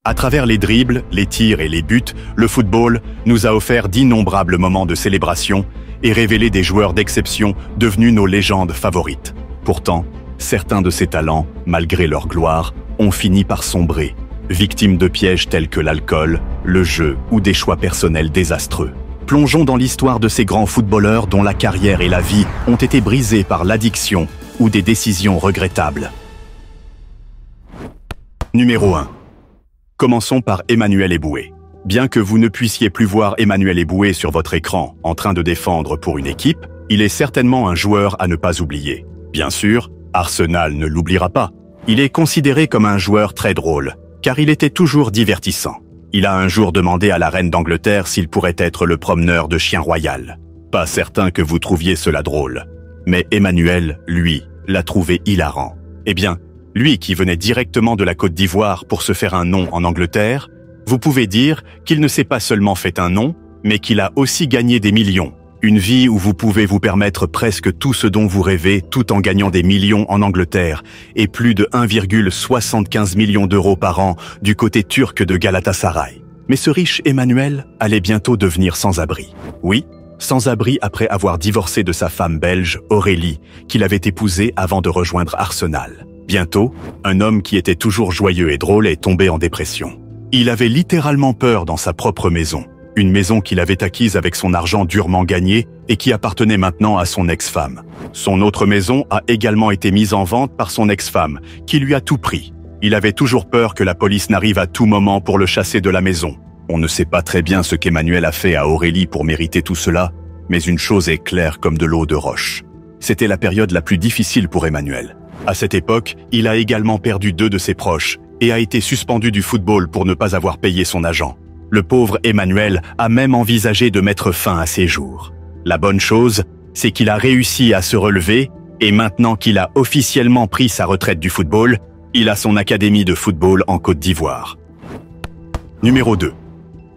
À travers les dribbles, les tirs et les buts, le football nous a offert d'innombrables moments de célébration et révélé des joueurs d'exception devenus nos légendes favorites. Pourtant, certains de ces talents, malgré leur gloire, ont fini par sombrer, victimes de pièges tels que l'alcool, le jeu ou des choix personnels désastreux. Plongeons dans l'histoire de ces grands footballeurs dont la carrière et la vie ont été brisées par l'addiction ou des décisions regrettables. Numéro 1. Commençons par Emmanuel Eboué. Bien que vous ne puissiez plus voir Emmanuel Eboué sur votre écran en train de défendre pour une équipe, il est certainement un joueur à ne pas oublier. Bien sûr, Arsenal ne l'oubliera pas. Il est considéré comme un joueur très drôle, car il était toujours divertissant. Il a un jour demandé à la reine d'Angleterre s'il pourrait être le promeneur de chien royal. Pas certain que vous trouviez cela drôle. Mais Emmanuel, lui, l'a trouvé hilarant. Eh bien, lui qui venait directement de la Côte d'Ivoire pour se faire un nom en Angleterre, vous pouvez dire qu'il ne s'est pas seulement fait un nom, mais qu'il a aussi gagné des millions. Une vie où vous pouvez vous permettre presque tout ce dont vous rêvez tout en gagnant des millions en Angleterre et plus de 1,75 million d'euros par an du côté turc de Galatasaray. Mais ce riche Emmanuel allait bientôt devenir sans-abri. Oui, sans-abri après avoir divorcé de sa femme belge, Aurélie, qu'il avait épousée avant de rejoindre Arsenal. Bientôt, un homme qui était toujours joyeux et drôle est tombé en dépression. Il avait littéralement peur dans sa propre maison. Une maison qu'il avait acquise avec son argent durement gagné et qui appartenait maintenant à son ex-femme. Son autre maison a également été mise en vente par son ex-femme, qui lui a tout pris. Il avait toujours peur que la police n'arrive à tout moment pour le chasser de la maison. On ne sait pas très bien ce qu'Emmanuel a fait à Aurélie pour mériter tout cela, mais une chose est claire comme de l'eau de roche. C'était la période la plus difficile pour Emmanuel. À cette époque, il a également perdu 2 de ses proches et a été suspendu du football pour ne pas avoir payé son agent. Le pauvre Emmanuel a même envisagé de mettre fin à ses jours. La bonne chose, c'est qu'il a réussi à se relever et maintenant qu'il a officiellement pris sa retraite du football, il a son académie de football en Côte d'Ivoire. Numéro 2.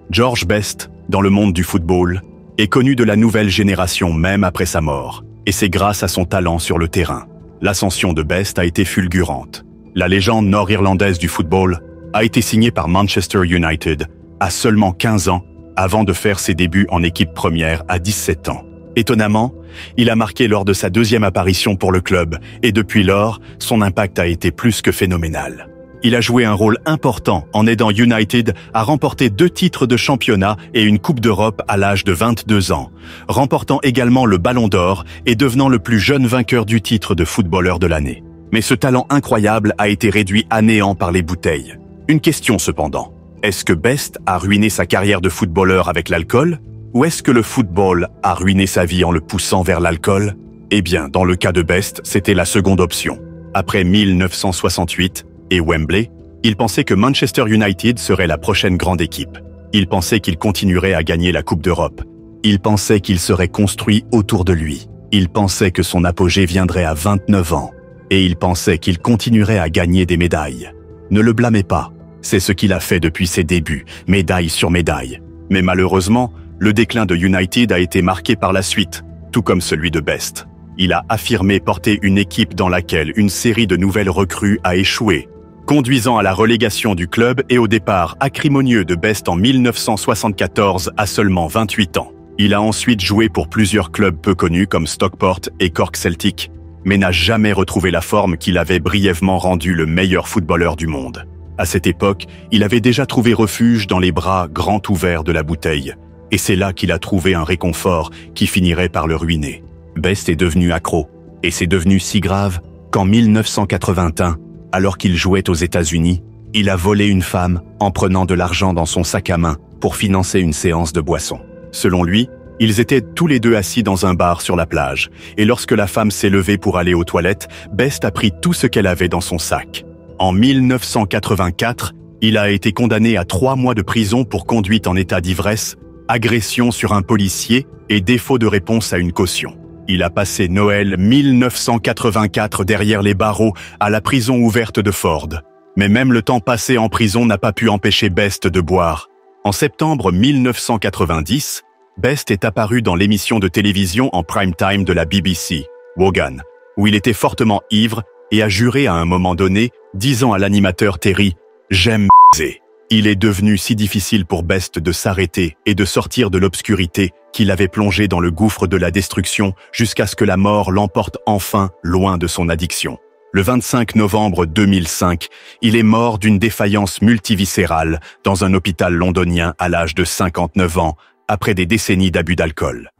George Best, dans le monde du football, est connu de la nouvelle génération même après sa mort, et c'est grâce à son talent sur le terrain. L'ascension de Best a été fulgurante. La légende nord-irlandaise du football a été signée par Manchester United à seulement 15 ans avant de faire ses débuts en équipe première à 17 ans. Étonnamment, il a marqué lors de sa 2e apparition pour le club et depuis lors, son impact a été plus que phénoménal. Il a joué un rôle important en aidant United à remporter 2 titres de championnat et une Coupe d'Europe à l'âge de 22 ans, remportant également le Ballon d'Or et devenant le plus jeune vainqueur du titre de footballeur de l'année. Mais ce talent incroyable a été réduit à néant par les bouteilles. Une question cependant. Est-ce que Best a ruiné sa carrière de footballeur avec l'alcool? Ou est-ce que le football a ruiné sa vie en le poussant vers l'alcool? Eh bien, dans le cas de Best, c'était la seconde option. Après 1968 et Wembley, il pensait que Manchester United serait la prochaine grande équipe. Il pensait qu'il continuerait à gagner la Coupe d'Europe. Il pensait qu'il serait construit autour de lui. Il pensait que son apogée viendrait à 29 ans. Et il pensait qu'il continuerait à gagner des médailles. Ne le blâmez pas. C'est ce qu'il a fait depuis ses débuts, médaille sur médaille. Mais malheureusement, le déclin de United a été marqué par la suite, tout comme celui de Best. Il a affirmé porter une équipe dans laquelle une série de nouvelles recrues a échoué, conduisant à la relégation du club et au départ acrimonieux de Best en 1974 à seulement 28 ans. Il a ensuite joué pour plusieurs clubs peu connus comme Stockport et Cork Celtic, mais n'a jamais retrouvé la forme qu'il avait brièvement rendu le meilleur footballeur du monde. À cette époque, il avait déjà trouvé refuge dans les bras grands ouverts de la bouteille. Et c'est là qu'il a trouvé un réconfort qui finirait par le ruiner. Best est devenu accro. Et c'est devenu si grave qu'en 1981, alors qu'il jouait aux États-Unis, il a volé une femme en prenant de l'argent dans son sac à main pour financer une séance de boisson. Selon lui, ils étaient tous les deux assis dans un bar sur la plage. Et lorsque la femme s'est levée pour aller aux toilettes, Best a pris tout ce qu'elle avait dans son sac. En 1984, il a été condamné à 3 mois de prison pour conduite en état d'ivresse, agression sur un policier et défaut de réponse à une caution. Il a passé Noël 1984 derrière les barreaux à la prison ouverte de Ford. Mais même le temps passé en prison n'a pas pu empêcher Best de boire. En septembre 1990, Best est apparu dans l'émission de télévision en prime time de la BBC, Wogan, où il était fortement ivre et a juré à un moment donné, disant à l'animateur Terry « J'aime baiser ». Il est devenu si difficile pour Best de s'arrêter et de sortir de l'obscurité qu'il avait plongé dans le gouffre de la destruction jusqu'à ce que la mort l'emporte enfin loin de son addiction. Le 25 novembre 2005, il est mort d'une défaillance multiviscérale dans un hôpital londonien à l'âge de 59 ans, après des décennies d'abus d'alcool.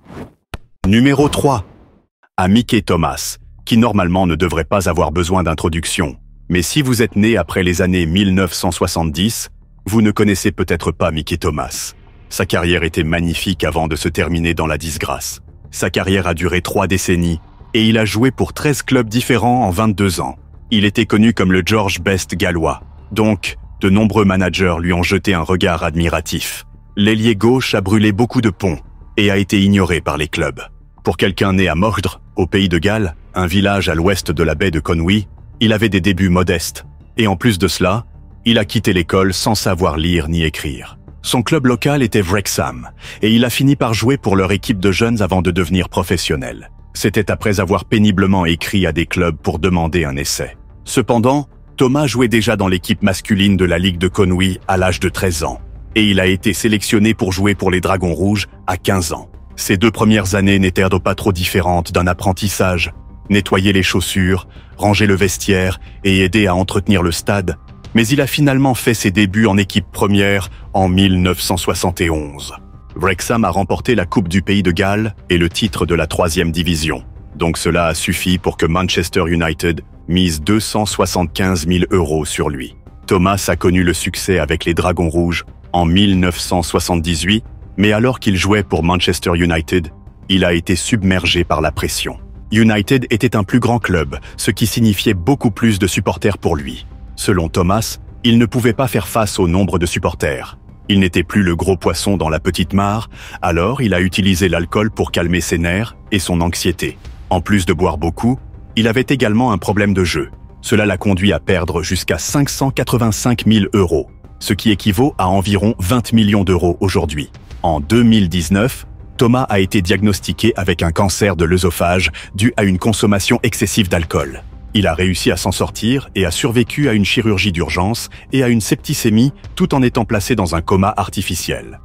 Numéro 3. À Mickey Thomas, qui normalement ne devrait pas avoir besoin d'introduction. Mais si vous êtes né après les années 1970, vous ne connaissez peut-être pas Mickey Thomas. Sa carrière était magnifique avant de se terminer dans la disgrâce. Sa carrière a duré 3 décennies et il a joué pour 13 clubs différents en 22 ans. Il était connu comme le George Best gallois. Donc, de nombreux managers lui ont jeté un regard admiratif. L'ailier gauche a brûlé beaucoup de ponts et a été ignoré par les clubs. Pour quelqu'un né à Mordre, au pays de Galles, un village à l'ouest de la baie de Conwy, il avait des débuts modestes. Et en plus de cela, il a quitté l'école sans savoir lire ni écrire. Son club local était Wrexham, et il a fini par jouer pour leur équipe de jeunes avant de devenir professionnel. C'était après avoir péniblement écrit à des clubs pour demander un essai. Cependant, Thomas jouait déjà dans l'équipe masculine de la Ligue de Conwy à l'âge de 13 ans, et il a été sélectionné pour jouer pour les Dragons Rouges à 15 ans. Ces 2 premières années n'étaient pas trop différentes d'un apprentissage. Nettoyer les chaussures, ranger le vestiaire et aider à entretenir le stade. Mais il a finalement fait ses débuts en équipe première en 1971. Wrexham a remporté la Coupe du Pays de Galles et le titre de la 3e division. Donc cela a suffi pour que Manchester United mise 275 000 € sur lui. Thomas a connu le succès avec les Dragons Rouges en 1978, mais alors qu'il jouait pour Manchester United, il a été submergé par la pression. United était un plus grand club, ce qui signifiait beaucoup plus de supporters pour lui. Selon Thomas, il ne pouvait pas faire face au nombre de supporters. Il n'était plus le gros poisson dans la petite mare, alors il a utilisé l'alcool pour calmer ses nerfs et son anxiété. En plus de boire beaucoup, il avait également un problème de jeu. Cela l'a conduit à perdre jusqu'à 585 000 €, ce qui équivaut à environ 20 millions d'euros aujourd'hui. En 2019, Thomas a été diagnostiqué avec un cancer de l'œsophage dû à une consommation excessive d'alcool. Il a réussi à s'en sortir et a survécu à une chirurgie d'urgence et à une septicémie tout en étant placé dans un coma artificiel.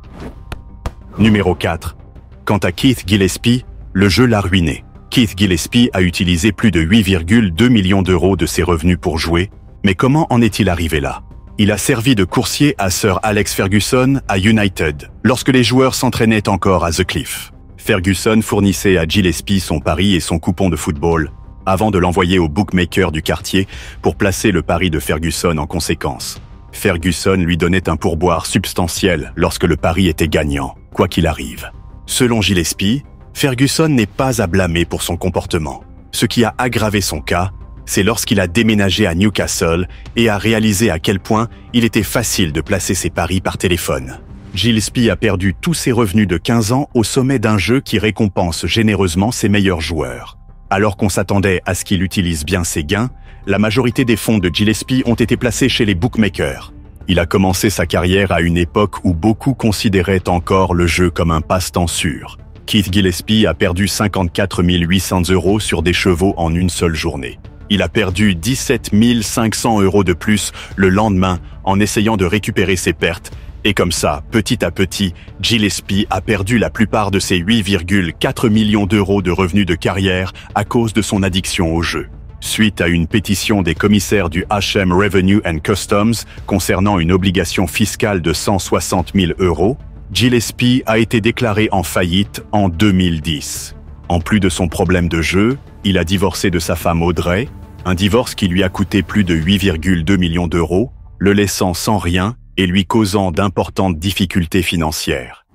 Numéro 4. Quant à Keith Gillespie, le jeu l'a ruiné. Keith Gillespie a utilisé plus de 8,2 millions d'euros de ses revenus pour jouer, mais comment en est-il arrivé là ? Il a servi de coursier à Sir Alex Ferguson à United, lorsque les joueurs s'entraînaient encore à The Cliff. Ferguson fournissait à Gillespie son pari et son coupon de football, avant de l'envoyer au bookmaker du quartier pour placer le pari de Ferguson en conséquence. Ferguson lui donnait un pourboire substantiel lorsque le pari était gagnant, quoi qu'il arrive. Selon Gillespie, Ferguson n'est pas à blâmer pour son comportement. Ce qui a aggravé son cas, c'est lorsqu'il a déménagé à Newcastle et a réalisé à quel point il était facile de placer ses paris par téléphone. Gillespie a perdu tous ses revenus de 15 ans au sommet d'un jeu qui récompense généreusement ses meilleurs joueurs. Alors qu'on s'attendait à ce qu'il utilise bien ses gains, la majorité des fonds de Gillespie ont été placés chez les bookmakers. Il a commencé sa carrière à une époque où beaucoup considéraient encore le jeu comme un passe-temps sûr. Keith Gillespie a perdu 54 800 € sur des chevaux en une seule journée. Il a perdu 17 500 € de plus le lendemain en essayant de récupérer ses pertes. Et comme ça, petit à petit, Gillespie a perdu la plupart de ses 8,4 millions d'euros de revenus de carrière à cause de son addiction au jeu. Suite à une pétition des commissaires du HM Revenue and Customs concernant une obligation fiscale de 160 000 €, Gillespie a été déclaré en faillite en 2010. En plus de son problème de jeu, il a divorcé de sa femme Audrey, un divorce qui lui a coûté plus de 8,2 millions d'euros, le laissant sans rien et lui causant d'importantes difficultés financières.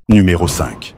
Numéro 5.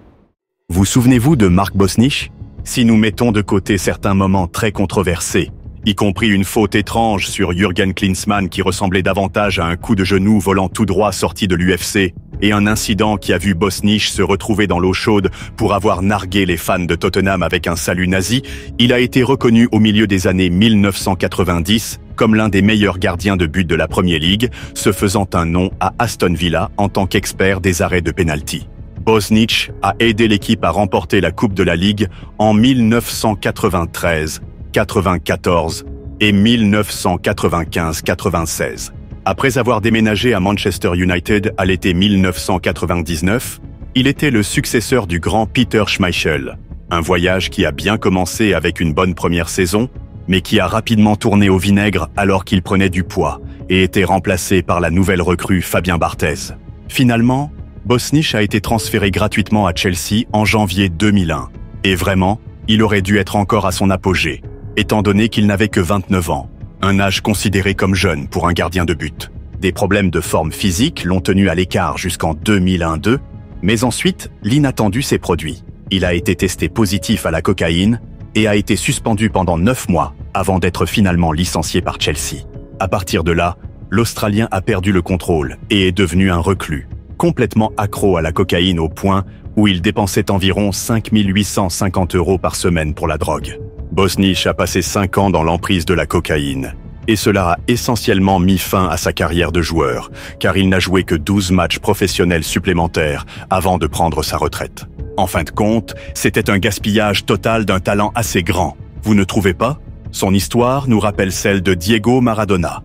Vous souvenez-vous de Mark Bosnich ? Si nous mettons de côté certains moments très controversés, y compris une faute étrange sur Jürgen Klinsmann qui ressemblait davantage à un coup de genou volant tout droit sorti de l'UFC, et un incident qui a vu Bosnich se retrouver dans l'eau chaude pour avoir nargué les fans de Tottenham avec un salut nazi, il a été reconnu au milieu des années 1990 comme l'un des meilleurs gardiens de but de la Premier League, se faisant un nom à Aston Villa en tant qu'expert des arrêts de pénalty. Bosnich a aidé l'équipe à remporter la Coupe de la Ligue en 1993, 94 et 1995-96. Après avoir déménagé à Manchester United à l'été 1999, il était le successeur du grand Peter Schmeichel. Un voyage qui a bien commencé avec une bonne première saison, mais qui a rapidement tourné au vinaigre alors qu'il prenait du poids et était remplacé par la nouvelle recrue Fabien Barthez. Finalement, Bosnich a été transféré gratuitement à Chelsea en janvier 2001. Et vraiment, il aurait dû être encore à son apogée, étant donné qu'il n'avait que 29 ans, un âge considéré comme jeune pour un gardien de but. Des problèmes de forme physique l'ont tenu à l'écart jusqu'en 2001-2, mais ensuite, l'inattendu s'est produit. Il a été testé positif à la cocaïne et a été suspendu pendant 9 mois avant d'être finalement licencié par Chelsea. À partir de là, l'Australien a perdu le contrôle et est devenu un reclus, complètement accro à la cocaïne au point où il dépensait environ 5 850 € par semaine pour la drogue. Bosnich a passé 5 ans dans l'emprise de la cocaïne, et cela a essentiellement mis fin à sa carrière de joueur, car il n'a joué que 12 matchs professionnels supplémentaires avant de prendre sa retraite. En fin de compte, c'était un gaspillage total d'un talent assez grand. Vous ne trouvez pas? Son histoire nous rappelle celle de Diego Maradona.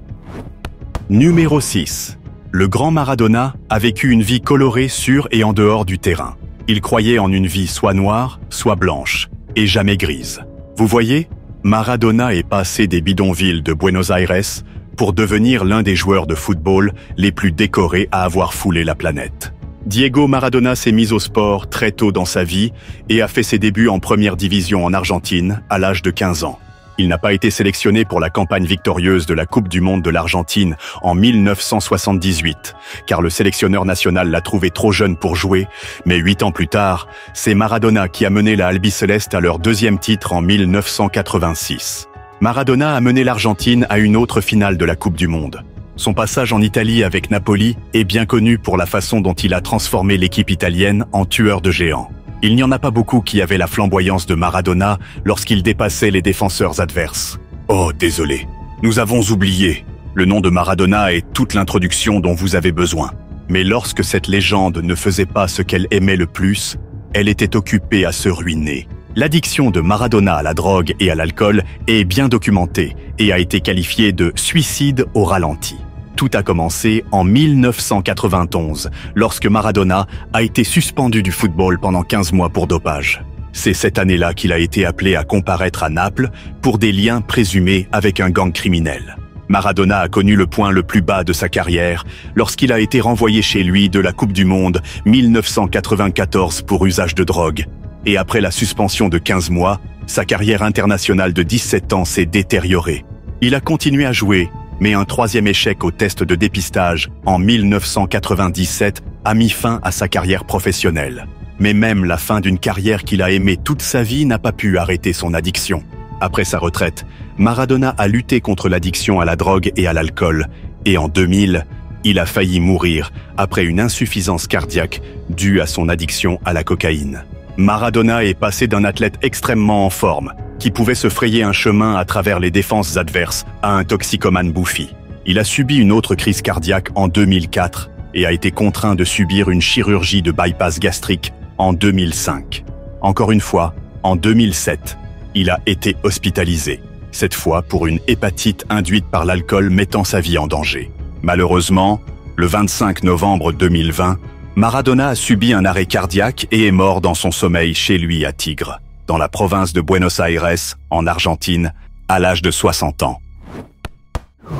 Numéro 6. Le grand Maradona a vécu une vie colorée sur et en dehors du terrain. Il croyait en une vie soit noire, soit blanche, et jamais grise. Vous voyez, Maradona est passé des bidonvilles de Buenos Aires pour devenir l'un des joueurs de football les plus décorés à avoir foulé la planète. Diego Maradona s'est mis au sport très tôt dans sa vie et a fait ses débuts en première division en Argentine à l'âge de 15 ans. Il n'a pas été sélectionné pour la campagne victorieuse de la Coupe du Monde de l'Argentine en 1978, car le sélectionneur national l'a trouvé trop jeune pour jouer, mais 8 ans plus tard, c'est Maradona qui a mené la Albiceleste à leur 2e titre en 1986. Maradona a mené l'Argentine à une autre finale de la Coupe du Monde. Son passage en Italie avec Napoli est bien connu pour la façon dont il a transformé l'équipe italienne en tueur de géants. Il n'y en a pas beaucoup qui avaient la flamboyance de Maradona lorsqu'il dépassait les défenseurs adverses. Oh, désolé, nous avons oublié. Le nom de Maradona est toute l'introduction dont vous avez besoin. Mais lorsque cette légende ne faisait pas ce qu'elle aimait le plus, elle était occupée à se ruiner. L'addiction de Maradona à la drogue et à l'alcool est bien documentée et a été qualifiée de suicide au ralenti. Tout a commencé en 1991, lorsque Maradona a été suspendu du football pendant 15 mois pour dopage. C'est cette année-là qu'il a été appelé à comparaître à Naples pour des liens présumés avec un gang criminel. Maradona a connu le point le plus bas de sa carrière lorsqu'il a été renvoyé chez lui de la Coupe du Monde 1994 pour usage de drogue. Et après la suspension de 15 mois, sa carrière internationale de 17 ans s'est détériorée. Il a continué à jouer, mais un 3e échec au test de dépistage en 1997 a mis fin à sa carrière professionnelle. Mais même la fin d'une carrière qu'il a aimée toute sa vie n'a pas pu arrêter son addiction. Après sa retraite, Maradona a lutté contre l'addiction à la drogue et à l'alcool, et en 2000, il a failli mourir après une insuffisance cardiaque due à son addiction à la cocaïne. Maradona est passé d'un athlète extrêmement en forme, qui pouvait se frayer un chemin à travers les défenses adverses, à un toxicomane bouffi. Il a subi une autre crise cardiaque en 2004 et a été contraint de subir une chirurgie de bypass gastrique en 2005. Encore une fois, en 2007, il a été hospitalisé, cette fois pour une hépatite induite par l'alcool mettant sa vie en danger. Malheureusement, le 25 novembre 2020, Maradona a subi un arrêt cardiaque et est mort dans son sommeil chez lui à Tigre, dans la province de Buenos Aires, en Argentine, à l'âge de 60 ans.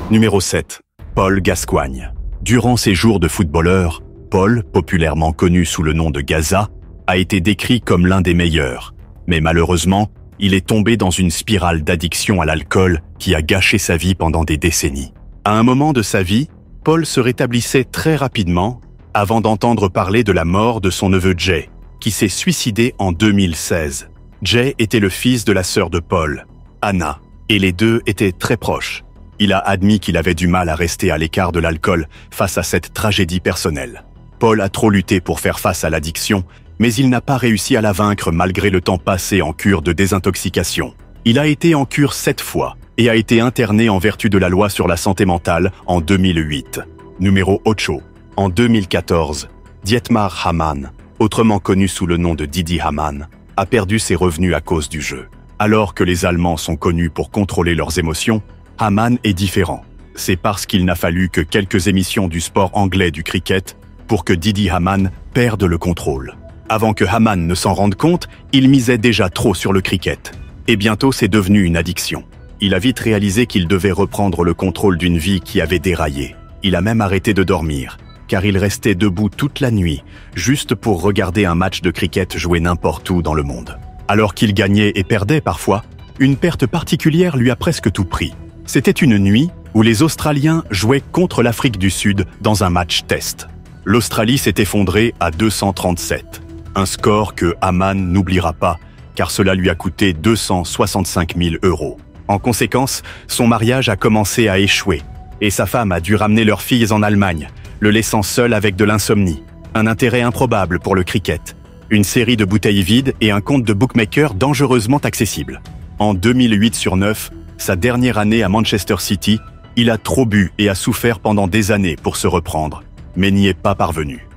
Numéro 7. Paul Gascoigne. Durant ses jours de footballeur, Paul, populairement connu sous le nom de Gaza, a été décrit comme l'un des meilleurs. Mais malheureusement, il est tombé dans une spirale d'addiction à l'alcool qui a gâché sa vie pendant des décennies. À un moment de sa vie, Paul se rétablissait très rapidement avant d'entendre parler de la mort de son neveu Jay, qui s'est suicidé en 2016. Jay était le fils de la sœur de Paul, Anna, et les deux étaient très proches. Il a admis qu'il avait du mal à rester à l'écart de l'alcool face à cette tragédie personnelle. Paul a trop lutté pour faire face à l'addiction, mais il n'a pas réussi à la vaincre malgré le temps passé en cure de désintoxication. Il a été en cure 7 fois et a été interné en vertu de la loi sur la santé mentale en 2008. Numéro 8. En 2014, Dietmar Hamann, autrement connu sous le nom de Didi Hamann, a perdu ses revenus à cause du jeu. Alors que les Allemands sont connus pour contrôler leurs émotions, Hamann est différent. C'est parce qu'il n'a fallu que quelques émissions du sport anglais du cricket pour que Didi Hamann perde le contrôle. Avant que Hamann ne s'en rende compte, il misait déjà trop sur le cricket. Et bientôt, c'est devenu une addiction. Il a vite réalisé qu'il devait reprendre le contrôle d'une vie qui avait déraillé. Il a même arrêté de dormir, car il restait debout toute la nuit, juste pour regarder un match de cricket joué n'importe où dans le monde. Alors qu'il gagnait et perdait parfois, une perte particulière lui a presque tout pris. C'était une nuit où les Australiens jouaient contre l'Afrique du Sud dans un match test. L'Australie s'est effondrée à 237, un score que Hamann n'oubliera pas, car cela lui a coûté 265 000 €. En conséquence, son mariage a commencé à échouer, et sa femme a dû ramener leurs filles en Allemagne, le laissant seul avec de l'insomnie, un intérêt improbable pour le cricket, une série de bouteilles vides et un compte de bookmaker dangereusement accessible. En 2008/9, sa dernière année à Manchester City, il a trop bu et a souffert pendant des années pour se reprendre, mais n'y est pas parvenu.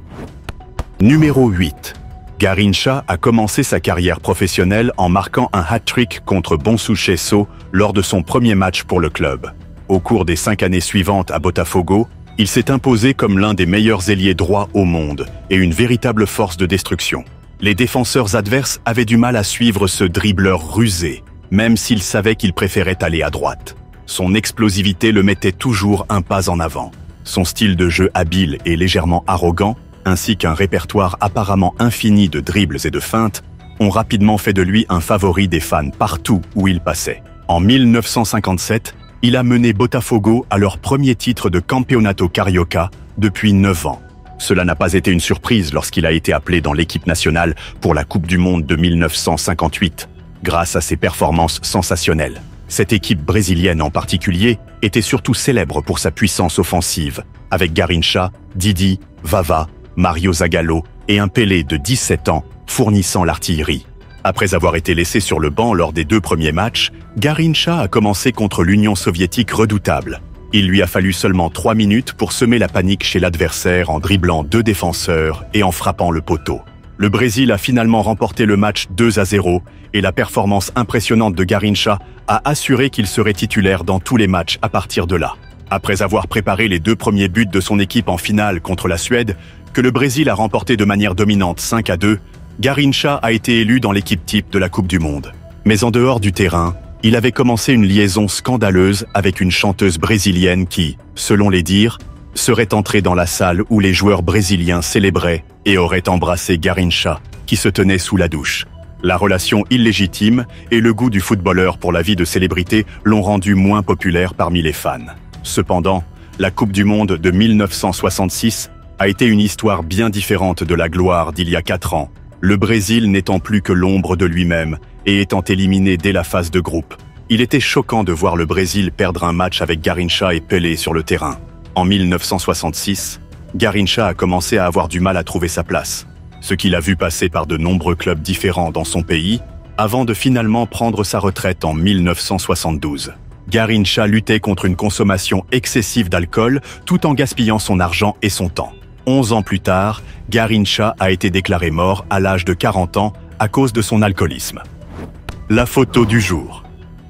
Numéro 8. Garincha a commencé sa carrière professionnelle en marquant un hat-trick contre Bonsucesso lors de son premier match pour le club. Au cours des 5 années suivantes à Botafogo, il s'est imposé comme l'un des meilleurs ailiers droits au monde et une véritable force de destruction. Les défenseurs adverses avaient du mal à suivre ce dribbleur rusé, même s'ils savaient qu'il préférait aller à droite. Son explosivité le mettait toujours un pas en avant. Son style de jeu habile et légèrement arrogant, ainsi qu'un répertoire apparemment infini de dribbles et de feintes, ont rapidement fait de lui un favori des fans partout où il passait. En 1957, il a mené Botafogo à leur premier titre de Campeonato Carioca depuis 9 ans. Cela n'a pas été une surprise lorsqu'il a été appelé dans l'équipe nationale pour la Coupe du Monde de 1958, grâce à ses performances sensationnelles. Cette équipe brésilienne en particulier était surtout célèbre pour sa puissance offensive, avec Garincha, Didi, Vava, Mario Zagallo et un Pelé de 17 ans fournissant l'artillerie. Après avoir été laissé sur le banc lors des 2 premiers matchs, Garincha a commencé contre l'Union soviétique redoutable. Il lui a fallu seulement 3 minutes pour semer la panique chez l'adversaire en dribblant 2 défenseurs et en frappant le poteau. Le Brésil a finalement remporté le match 2-0 et la performance impressionnante de Garincha a assuré qu'il serait titulaire dans tous les matchs à partir de là. Après avoir préparé les 2 premiers buts de son équipe en finale contre la Suède, que le Brésil a remporté de manière dominante 5-2, Garincha a été élu dans l'équipe type de la Coupe du Monde. Mais en dehors du terrain, il avait commencé une liaison scandaleuse avec une chanteuse brésilienne qui, selon les dires, serait entrée dans la salle où les joueurs brésiliens célébraient et aurait embrassé Garincha, qui se tenait sous la douche. La relation illégitime et le goût du footballeur pour la vie de célébrité l'ont rendu moins populaire parmi les fans. Cependant, la Coupe du Monde de 1966 a été une histoire bien différente de la gloire d'il y a 4 ans, le Brésil n'étant plus que l'ombre de lui-même et étant éliminé dès la phase de groupe. Il était choquant de voir le Brésil perdre un match avec Garincha et Pelé sur le terrain. En 1966, Garincha a commencé à avoir du mal à trouver sa place, ce qu'il a vu passer par de nombreux clubs différents dans son pays, avant de finalement prendre sa retraite en 1972. Garincha luttait contre une consommation excessive d'alcool tout en gaspillant son argent et son temps. 11 ans plus tard, Garincha a été déclaré mort à l'âge de 40 ans à cause de son alcoolisme. La photo du jour.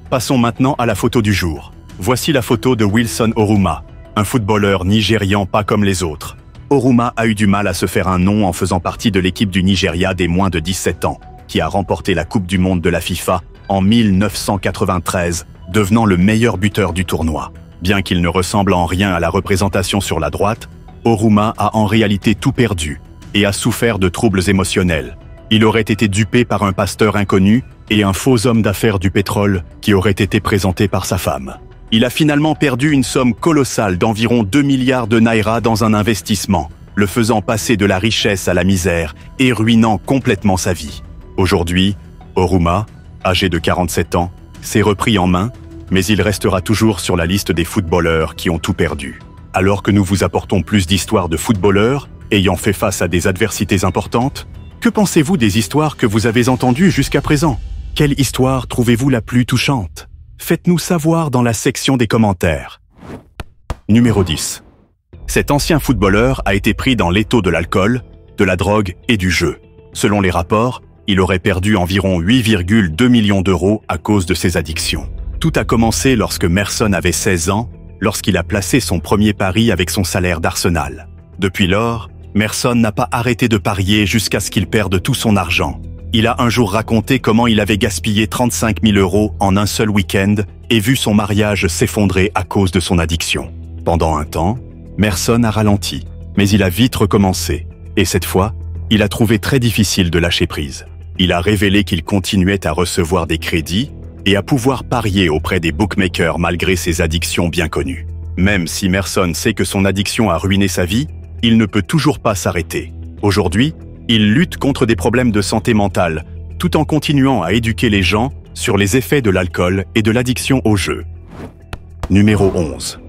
Passons maintenant à la photo du jour. Voici la photo de Wilson Oruma, un footballeur nigérian pas comme les autres. Oruma a eu du mal à se faire un nom en faisant partie de l'équipe du Nigeria des moins de 17 ans, qui a remporté la Coupe du Monde de la FIFA en 1993, devenant le meilleur buteur du tournoi. Bien qu'il ne ressemble en rien à la représentation sur la droite, Oruma a en réalité tout perdu et a souffert de troubles émotionnels. Il aurait été dupé par un pasteur inconnu et un faux homme d'affaires du pétrole qui aurait été présenté par sa femme. Il a finalement perdu une somme colossale d'environ 2 milliards de naira dans un investissement, le faisant passer de la richesse à la misère et ruinant complètement sa vie. Aujourd'hui, Oruma, âgé de 47 ans, s'est repris en main, mais il restera toujours sur la liste des footballeurs qui ont tout perdu. Alors que nous vous apportons plus d'histoires de footballeurs ayant fait face à des adversités importantes, que pensez-vous des histoires que vous avez entendues jusqu'à présent? Quelle histoire trouvez-vous la plus touchante? Faites-nous savoir dans la section des commentaires. Numéro 10. Cet ancien footballeur a été pris dans l'étau de l'alcool, de la drogue et du jeu. Selon les rapports, il aurait perdu environ 8,2 millions d'euros à cause de ses addictions. Tout a commencé lorsque Merson avait 16 ans, lorsqu'il a placé son premier pari avec son salaire d'Arsenal. Depuis lors, Merson n'a pas arrêté de parier jusqu'à ce qu'il perde tout son argent. Il a un jour raconté comment il avait gaspillé 35 000 € en un seul week-end et vu son mariage s'effondrer à cause de son addiction. Pendant un temps, Merson a ralenti, mais il a vite recommencé. Et cette fois, il a trouvé très difficile de lâcher prise. Il a révélé qu'il continuait à recevoir des crédits et à pouvoir parier auprès des bookmakers malgré ses addictions bien connues. Même si Merson sait que son addiction a ruiné sa vie, il ne peut toujours pas s'arrêter. Aujourd'hui, il lutte contre des problèmes de santé mentale, tout en continuant à éduquer les gens sur les effets de l'alcool et de l'addiction au jeu. Numéro 11.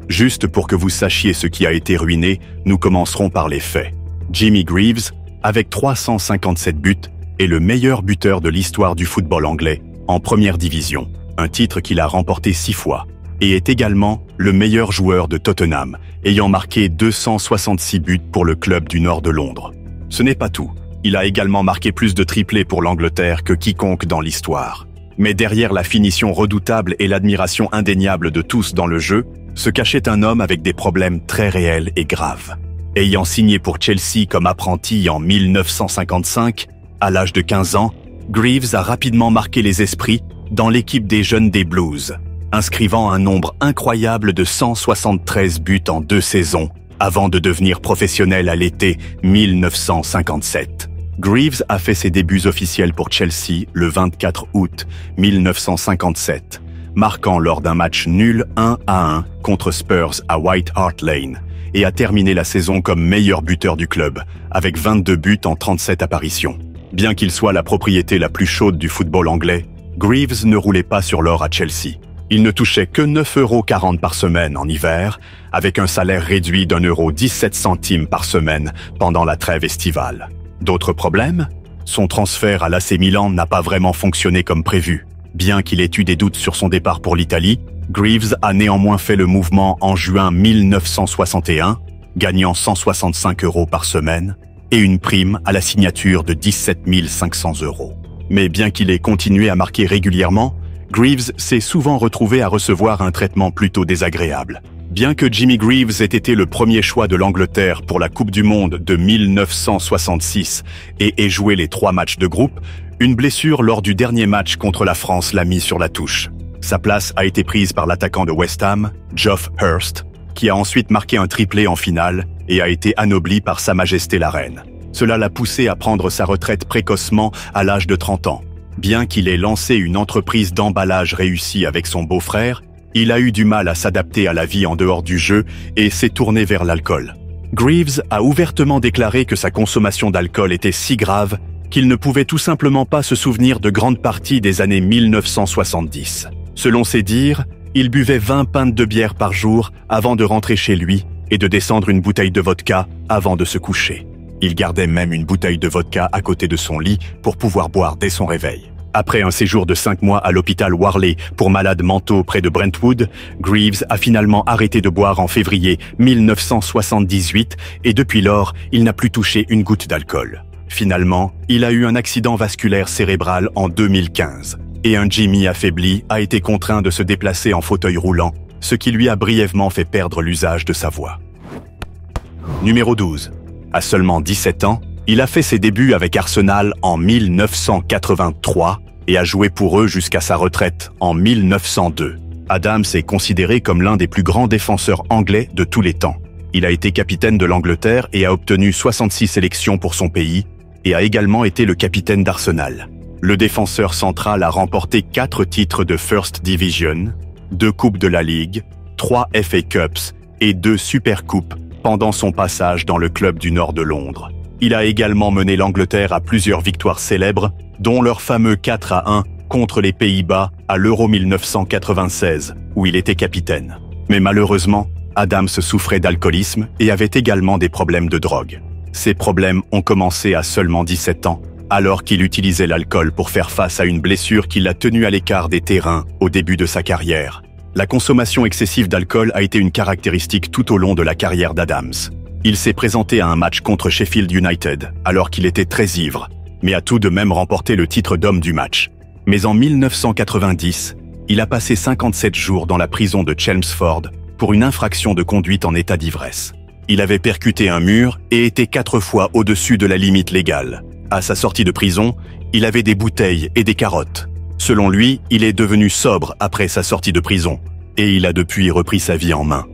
Juste pour que vous sachiez ce qui a été ruiné, nous commencerons par les faits. Jimmy Greaves, avec 357 buts, est le meilleur buteur de l'histoire du football anglais, en première division, un titre qu'il a remporté 6 fois, et est également le meilleur joueur de Tottenham, ayant marqué 266 buts pour le club du nord de Londres. Ce n'est pas tout. Il a également marqué plus de triplés pour l'Angleterre que quiconque dans l'histoire. Mais derrière la finition redoutable et l'admiration indéniable de tous dans le jeu, se cachait un homme avec des problèmes très réels et graves. Ayant signé pour Chelsea comme apprenti en 1955, à l'âge de 15 ans, Greaves a rapidement marqué les esprits dans l'équipe des jeunes des Blues, inscrivant un nombre incroyable de 173 buts en 2 saisons, avant de devenir professionnel à l'été 1957. Greaves a fait ses débuts officiels pour Chelsea le 24 août 1957, marquant lors d'un match nul 1-1 contre Spurs à White Hart Lane, et a terminé la saison comme meilleur buteur du club, avec 22 buts en 37 apparitions. Bien qu'il soit la propriété la plus chaude du football anglais, Greaves ne roulait pas sur l'or à Chelsea. Il ne touchait que 9,40 € par semaine en hiver, avec un salaire réduit d'1,17 € par semaine pendant la trêve estivale. D'autres problèmes? Son transfert à l'AC Milan n'a pas vraiment fonctionné comme prévu. Bien qu'il ait eu des doutes sur son départ pour l'Italie, Greaves a néanmoins fait le mouvement en juin 1961, gagnant 165 € par semaine et une prime à la signature de 17 500 €. Mais bien qu'il ait continué à marquer régulièrement, Greaves s'est souvent retrouvé à recevoir un traitement plutôt désagréable. Bien que Jimmy Greaves ait été le premier choix de l'Angleterre pour la Coupe du Monde de 1966 et ait joué les 3 matchs de groupe, une blessure lors du dernier match contre la France l'a mis sur la touche. Sa place a été prise par l'attaquant de West Ham, Geoff Hurst, qui a ensuite marqué un triplé en finale et a été anobli par Sa Majesté la Reine. Cela l'a poussé à prendre sa retraite précocement à l'âge de 30 ans. Bien qu'il ait lancé une entreprise d'emballage réussie avec son beau-frère, il a eu du mal à s'adapter à la vie en dehors du jeu et s'est tourné vers l'alcool. Greaves a ouvertement déclaré que sa consommation d'alcool était si grave qu'il ne pouvait tout simplement pas se souvenir de grandes parties des années 1970. Selon ses dires, il buvait 20 pintes de bière par jour avant de rentrer chez lui et de descendre une bouteille de vodka avant de se coucher. Il gardait même une bouteille de vodka à côté de son lit pour pouvoir boire dès son réveil. Après un séjour de 5 mois à l'hôpital Warley pour malades mentaux près de Brentwood, Greaves a finalement arrêté de boire en février 1978 et depuis lors, il n'a plus touché une goutte d'alcool. Finalement, il a eu un accident vasculaire cérébral en 2015 et un Jimmy affaibli a été contraint de se déplacer en fauteuil roulant, ce qui lui a brièvement fait perdre l'usage de sa voix. Numéro 12. À seulement 17 ans, il a fait ses débuts avec Arsenal en 1983 et a joué pour eux jusqu'à sa retraite en 1902. Adams est considéré comme l'un des plus grands défenseurs anglais de tous les temps. Il a été capitaine de l'Angleterre et a obtenu 66 sélections pour son pays et a également été le capitaine d'Arsenal. Le défenseur central a remporté 4 titres de First Division, 2 Coupes de la Ligue, 3 FA Cups et 2 Super Coupes pendant son passage dans le club du nord de Londres. Il a également mené l'Angleterre à plusieurs victoires célèbres, dont leur fameux 4-1 contre les Pays-Bas à l'Euro 1996, où il était capitaine. Mais malheureusement, Adams souffrait d'alcoolisme et avait également des problèmes de drogue. Ces problèmes ont commencé à seulement 17 ans, alors qu'il utilisait l'alcool pour faire face à une blessure qui l'a tenu à l'écart des terrains au début de sa carrière. La consommation excessive d'alcool a été une caractéristique tout au long de la carrière d'Adams. Il s'est présenté à un match contre Sheffield United, alors qu'il était très ivre, mais a tout de même remporté le titre d'homme du match. Mais en 1990, il a passé 57 jours dans la prison de Chelmsford pour une infraction de conduite en état d'ivresse. Il avait percuté un mur et était 4 fois au-dessus de la limite légale. À sa sortie de prison, il avait des bouteilles et des carottes. Selon lui, il est devenu sobre après sa sortie de prison et il a depuis repris sa vie en main.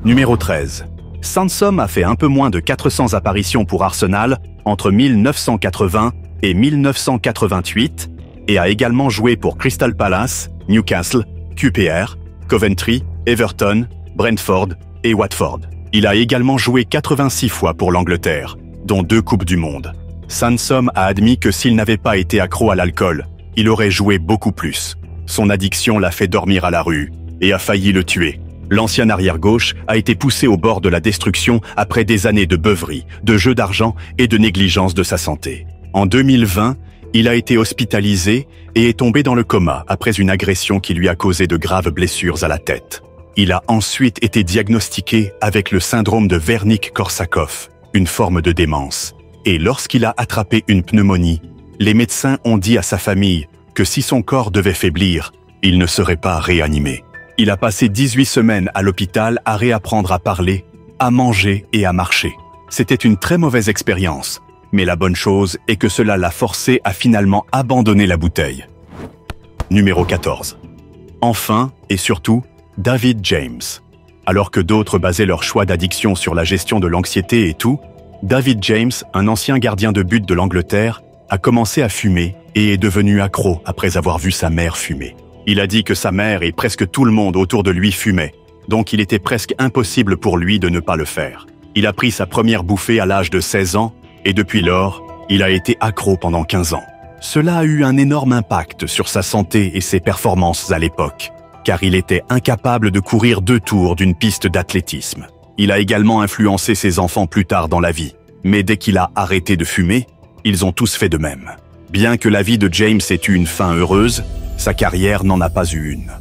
Numéro 13. Sansom a fait un peu moins de 400 apparitions pour Arsenal entre 1980 et 1988 et a également joué pour Crystal Palace, Newcastle, QPR, Coventry, Everton, Brentford et Watford. Il a également joué 86 fois pour l'Angleterre, dont 2 Coupes du Monde. Sansom a admis que s'il n'avait pas été accro à l'alcool, il aurait joué beaucoup plus. Son addiction l'a fait dormir à la rue et a failli le tuer. L'ancien arrière-gauche a été poussé au bord de la destruction après des années de beuverie, de jeux d'argent et de négligence de sa santé. En 2020, il a été hospitalisé et est tombé dans le coma après une agression qui lui a causé de graves blessures à la tête. Il a ensuite été diagnostiqué avec le syndrome de Wernicke-Korsakoff, une forme de démence. Et lorsqu'il a attrapé une pneumonie, les médecins ont dit à sa famille que si son corps devait faiblir, il ne serait pas réanimé. Il a passé 18 semaines à l'hôpital à réapprendre à parler, à manger et à marcher. C'était une très mauvaise expérience, mais la bonne chose est que cela l'a forcé à finalement abandonner la bouteille. Numéro 14. Enfin, et surtout, David James. Alors que d'autres basaient leur choix d'addiction sur la gestion de l'anxiété et tout, David James, un ancien gardien de but de l'Angleterre, a commencé à fumer et est devenu accro après avoir vu sa mère fumer. Il a dit que sa mère et presque tout le monde autour de lui fumaient, donc il était presque impossible pour lui de ne pas le faire. Il a pris sa première bouffée à l'âge de 16 ans et depuis lors, il a été accro pendant 15 ans. Cela a eu un énorme impact sur sa santé et ses performances à l'époque, car il était incapable de courir 2 tours d'une piste d'athlétisme. Il a également influencé ses enfants plus tard dans la vie, mais dès qu'il a arrêté de fumer, ils ont tous fait de même. Bien que la vie de James ait eu une fin heureuse, sa carrière n'en a pas eu une.